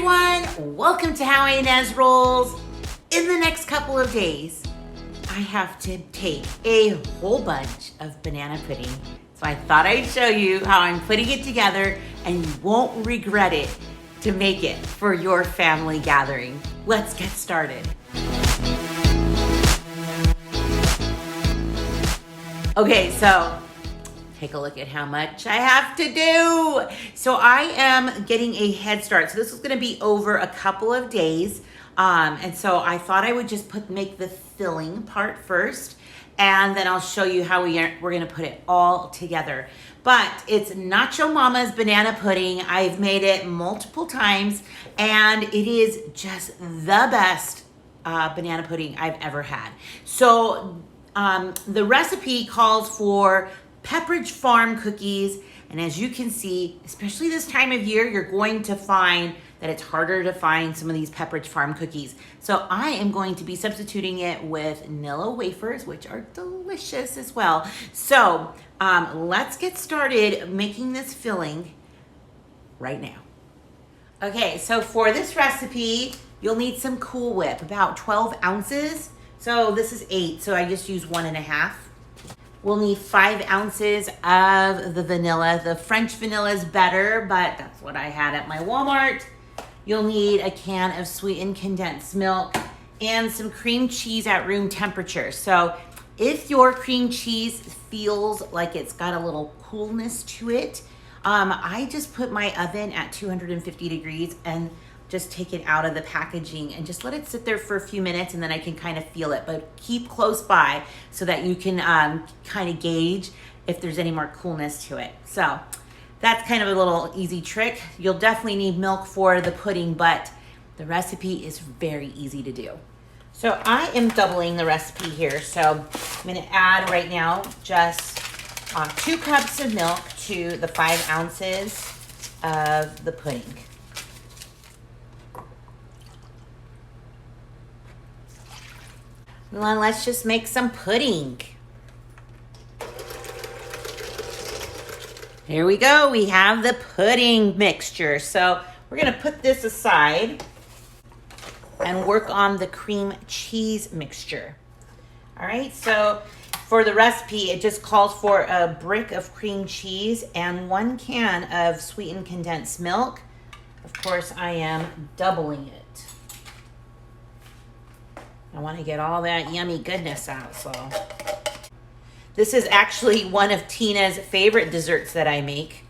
everyone, welcome to How Ines Rolls. In the next couple of days, I have to take a whole bunch of banana pudding. So I thought I'd show you how I'm putting it together and you won't regret it to make it for your family gathering. Let's get started. Okay, so take a look at how much I have to do. So I am getting a head start. So this is gonna be over a couple of days. And so I thought I would just make the filling part first, and then I'll show you how we're gonna put it all together. But it's Nacho Mama's banana pudding. I've made it multiple times, and it is just the best banana pudding I've ever had. So the recipe calls for Pepperidge Farm cookies, and as you can see, especially this time of year, you're going to find that it's harder to find some of these Pepperidge Farm cookies. So I am going to be substituting it with vanilla wafers, which are delicious as well. So let's get started making this filling right now. Okay, so for this recipe, you'll need some Cool Whip, about 12 ounces. So this is 8, so I just use 1.5. We'll need 5 ounces of the vanilla. The French vanilla is better, but that's what I had at my Walmart. You'll need a can of sweetened condensed milk and some cream cheese at room temperature. So if your cream cheese feels like it's got a little coolness to it, I just put my oven at 250 degrees and just take it out of the packaging and just let it sit there for a few minutes, and then I can kind of feel it, but keep close by so that you can kind of gauge if there's any more coolness to it. So that's kind of a little easy trick. You'll definitely need milk for the pudding, but the recipe is very easy to do. So I am doubling the recipe here. So I'm gonna add right now just 2 cups of milk to the 5 ounces of the pudding. Well, let's just make some pudding. Here we go. We have the pudding mixture. So we're going to put this aside and work on the cream cheese mixture. All right. So for the recipe, it just calls for a brick of cream cheese and 1 can of sweetened condensed milk. Of course, I am doubling it. I want to get all that yummy goodness out, so. This is actually one of Tina's favorite desserts that I make.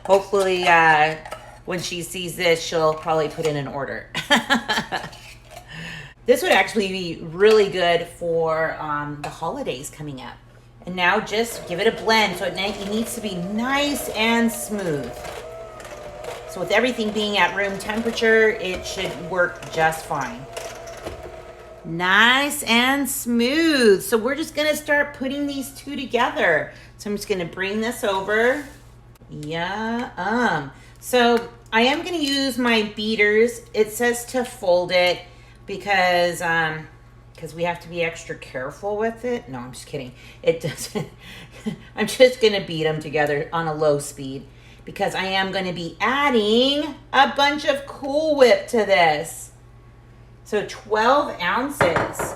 Hopefully, when she sees this, she'll probably put in an order. This would actually be really good for the holidays coming up. And now just give it a blend. So it needs to be nice and smooth. So with everything being at room temperature, it should work just fine. Nice and smooth. So we're just gonna start putting these two together. So I'm just gonna bring this over. So I am gonna use my beaters. It says to fold it because we have to be extra careful with it. No, I'm just kidding. It doesn't. I'm just gonna beat them together on a low speed because I am gonna be adding a bunch of Cool Whip to this. So 12 ounces,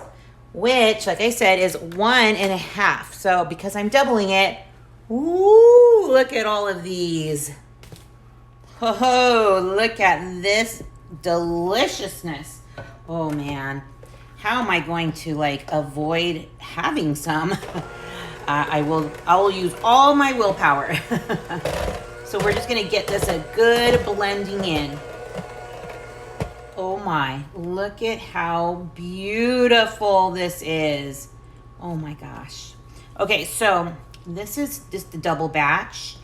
which, like I said, is 1.5. So because I'm doubling it, ooh, look at all of these. Oh, look at this deliciousness. Oh man, how am I going to avoid having some? I will use all my willpower. So we're just gonna get this a good blending in. Oh my, look at how beautiful this is. Oh my gosh. Okay, so this is just the double batch.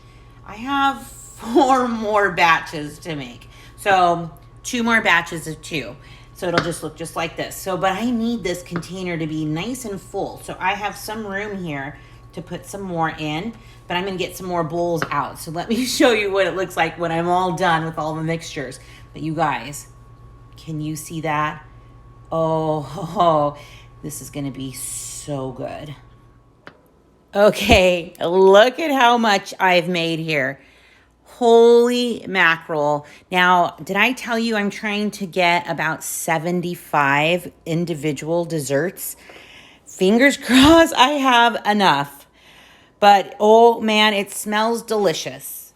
I have 4 more batches to make. So 2 more batches of 2. So it'll just look just like this. So, but I need this container to be nice and full. So I have some room here to put some more in, but I'm gonna get some more bowls out. So let me show you what it looks like when I'm all done with all the mixtures. But you guys, can you see that? Oh, this is gonna be so good. Okay, look at how much I've made here. Holy mackerel. Now, did I tell you I'm trying to get about 75 individual desserts? Fingers crossed I have enough. But oh man, it smells delicious.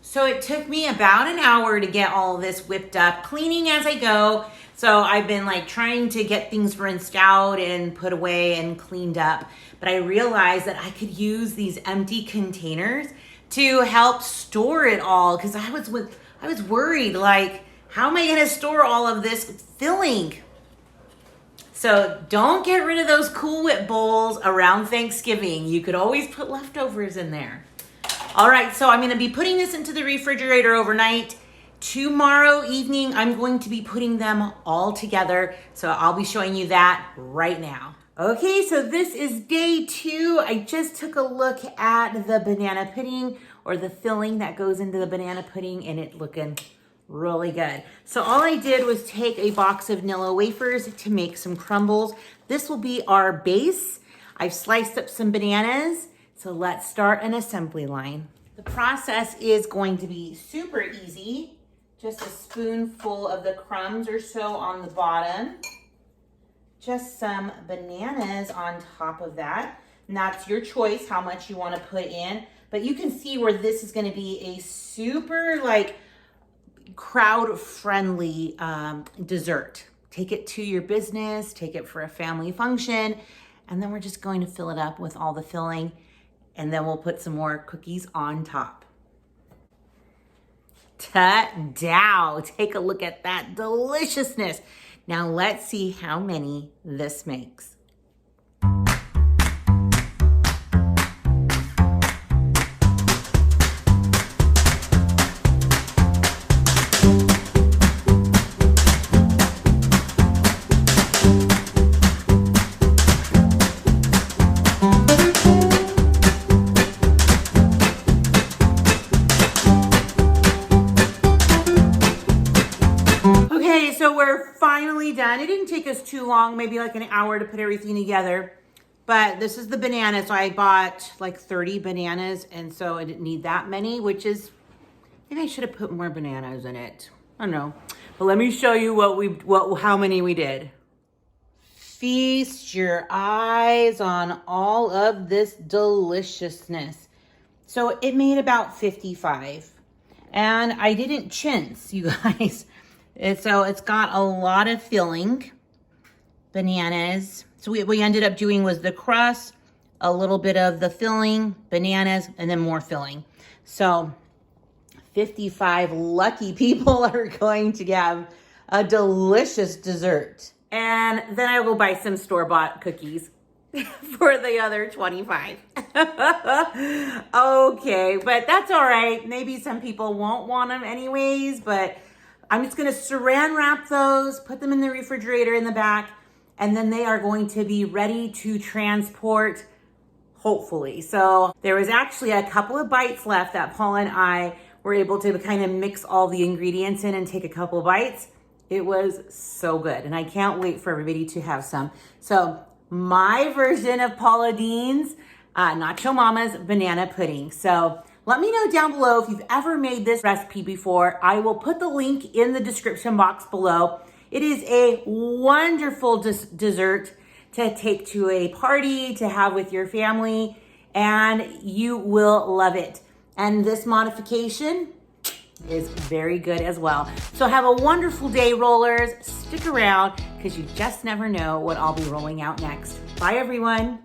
So it took me about an hour to get all of this whipped up, cleaning as I go. So I've been like trying to get things rinsed out and put away and cleaned up. But I realized that I could use these empty containers to help store it all, because I was worried, like, how am I going to store all of this filling? So don't get rid of those Cool Whip bowls around Thanksgiving. You could always put leftovers in there. All right, so I'm going to be putting this into the refrigerator overnight. Tomorrow evening, I'm going to be putting them all together. So I'll be showing you that right now. Okay, so this is day 2. I just took a look at the banana pudding, or the filling that goes into the banana pudding, and it's looking really good. So all I did was take a box of Nilla wafers to make some crumbles. This will be our base. I've sliced up some bananas. So let's start an assembly line. The process is going to be super easy. Just a spoonful of the crumbs or so on the bottom. Just some bananas on top of that. And that's your choice how much you want to put in. But you can see where this is going to be a super like crowd friendly dessert. Take it to your business, take it for a family function, and then we're just going to fill it up with all the filling, and then we'll put some more cookies on top. Ta-da! Take a look at that deliciousness. Now let's see how many this makes. Okay, so we're finally done. It didn't take us too long, maybe like an hour to put everything together. But this is the banana. So I bought like 30 bananas, and so I didn't need that many, which is, maybe I should have put more bananas in it. I don't know. But let me show you how many we did. Feast your eyes on all of this deliciousness. So it made about 55. And I didn't chintz, you guys. So it's got a lot of filling, bananas. So what we ended up doing was the crust, a little bit of the filling, bananas, and then more filling. So 55 lucky people are going to have a delicious dessert. And then I will buy some store-bought cookies for the other 25. Okay, but that's all right. Maybe some people won't want them anyways, but I'm just going to saran wrap those, put them in the refrigerator in the back, and then they are going to be ready to transport, hopefully. So there was actually a couple of bites left that Paula and I were able to kind of mix all the ingredients in and take a couple of bites. It was so good, and I can't wait for everybody to have some. So my version of Paula Deen's Nacho Mama's banana pudding. So let me know down below if you've ever made this recipe before. I will put the link in the description box below. It is a wonderful dessert to take to a party, to have with your family, and you will love it. And this modification is very good as well. So have a wonderful day, rollers. Stick around because you just never know what I'll be rolling out next. Bye, everyone.